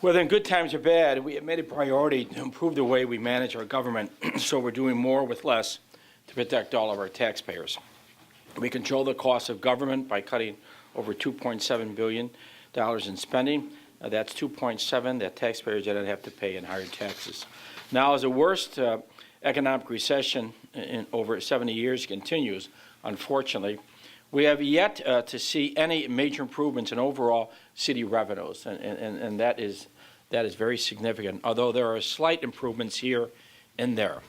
Whether in good times or bad, we have made a priority to improve the way we manage our government, so we're doing more with less to protect all of our taxpayers. We control the cost of government by cutting over $2.7 billion in spending. That's $2.7 that taxpayers didn't have to pay in higher taxes. Now, as the worst economic recession in over 70 years continues, unfortunately, we have yet to see any major improvements in overall city revenues, and that is very significant, although there are slight improvements here and there.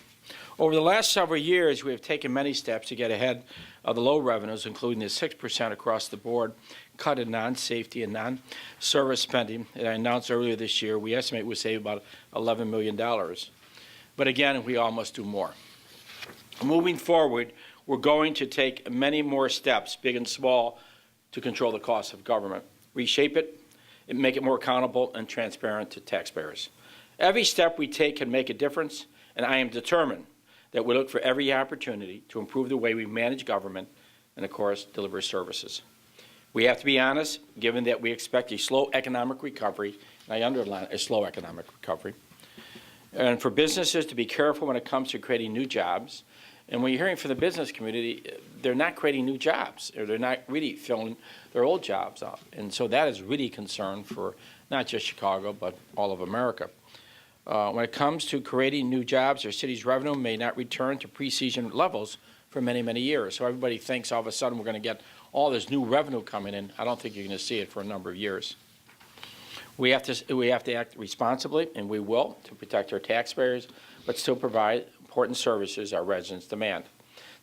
Over the last several years, we have taken many steps to get ahead of the low revenues, including the 6% across the board cut in non-safety and non-service spending that I announced earlier this year. We estimate we'll save about $11 million. But again, we all must do more. Moving forward, we're going to take many more steps, big and small, to control the cost of government, reshape it, and make it more accountable and transparent to taxpayers. Every step we take can make a difference, and I am determined that we look for every opportunity to improve the way we manage government and, of course, deliver services. We have to be honest, given that we expect a slow economic recovery, and I underline a slow economic recovery, and for businesses to be careful when it comes to creating new jobs. And when you're hearing from the business community, they're not creating new jobs, or they're not really filling their old jobs up. And so that is really a concern for not just Chicago, but all of America. When it comes to creating new jobs, our city's revenue may not return to pre-season levels for many, many years. So everybody thinks all of a sudden we're going to get all this new revenue coming in. I don't think you're going to see it for a number of years. We have to act responsibly, and we will, to protect our taxpayers, but still provide important services our residents demand.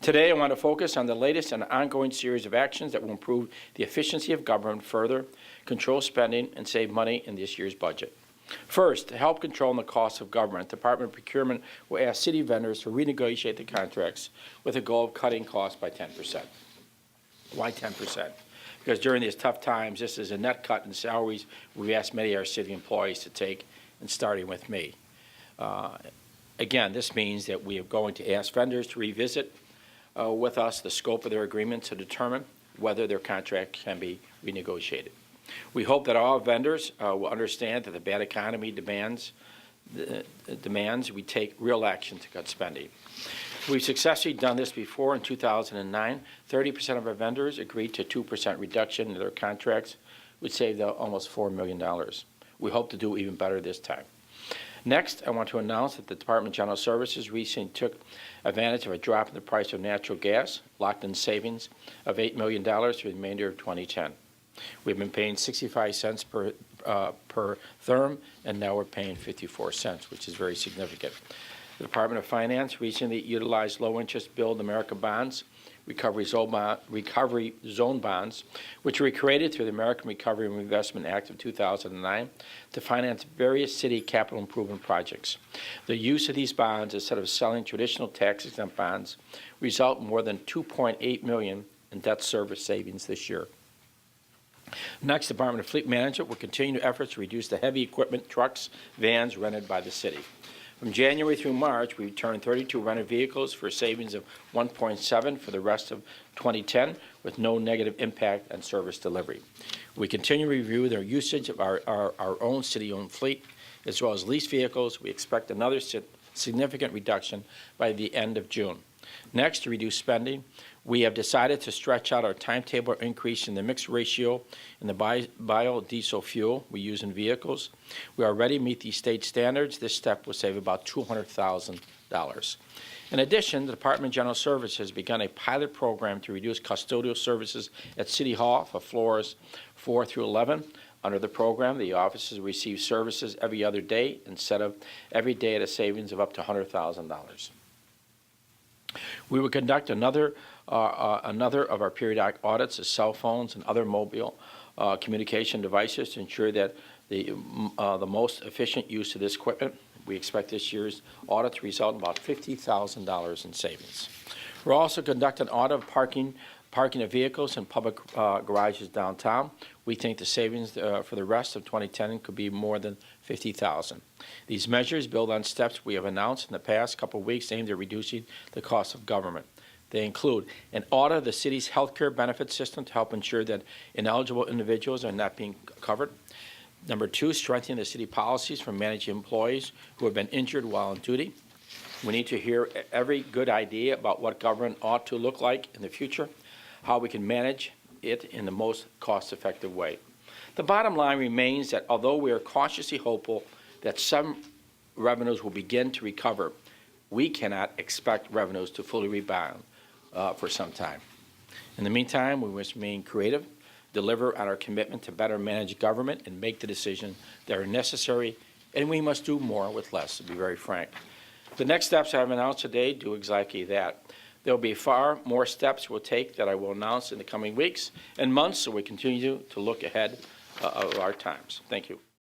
Today, I want to focus on the latest and ongoing series of actions that will improve the efficiency of government further, control spending, and save money in this year's budget. First, to help control the cost of government, the Department of Procurement will ask city vendors to renegotiate the contracts with a goal of cutting costs by 10%. Why 10%? Because during these tough times, this is a net cut in salaries we've asked many of our city employees to take, and starting with me. Again, this means that we are going to ask vendors to revisit with us the scope of their agreement to determine whether their contract can be renegotiated. We hope that all vendors will understand that the bad economy demands we take real action to cut spending. We've successfully done this before. In 2009, 30% of our vendors agreed to 2% reduction in their contracts, which saved almost $4 million. We hope to do even better this time. Next, I want to announce that the Department of General Services recently took advantage of a drop in the price of natural gas, locked in savings of $8 million for the remainder of 2010. We've been paying 65 cents per therm, and now we're paying 54 cents, which is very significant. The Department of Finance recently utilized low-interest Build America bonds, recovery zone bonds, which were created through the American Recovery and Reinvestment Act of 2009 to finance various city capital improvement projects. The use of these bonds, instead of selling traditional tax-exempt bonds, result in more than $2.8 million in debt service savings this year. Next, the Department of Fleet Management will continue efforts to reduce the heavy equipment, trucks, vans rented by the city. From January through March, we returned 32 rented vehicles for savings of $1.7 for the rest of 2010, with no negative impact on service delivery. We continue to review their usage of our own city-owned fleet, as well as leased vehicles. We expect another significant reduction by the end of June. Next, to reduce spending, we have decided to stretch out our timetable increase in the mix ratio in the biodiesel fuel we use in vehicles. We already meet these state standards. This step will save about $200,000. In addition, the Department of General Services has begun a pilot program to reduce custodial services at City Hall for floors 4 through 11. Under the program, the offices receive services every other day instead of every day at a savings of up to $100,000. We will conduct another of our periodic audits of cell phones and other mobile communication devices to ensure that the most efficient use of this equipment. We expect this year's audit to result in about $50,000 in savings. We're also conducting an audit of parking of vehicles in public garages downtown. We think the savings for the rest of 2010 could be more than $50,000. These measures build on steps we have announced in the past couple of weeks aimed at reducing the cost of government. They include an audit of the city's health care benefit system to help ensure that ineligible individuals are not being covered, Number 2, strengthening the city policies for managing employees who have been injured while on duty. We need to hear every good idea about what government ought to look like in the future, how we can manage it in the most cost-effective way. The bottom line remains that although we are cautiously hopeful that some revenues will begin to recover, we cannot expect revenues to fully rebound for some time. In the meantime, we must remain creative, deliver on our commitment to better manage government, and make the decisions that are necessary, and we must do more with less, to be very frank. The next steps I have announced today do exactly that. There will be far more steps we'll take that I will announce in the coming weeks and months, so we continue to look ahead of our times. Thank you.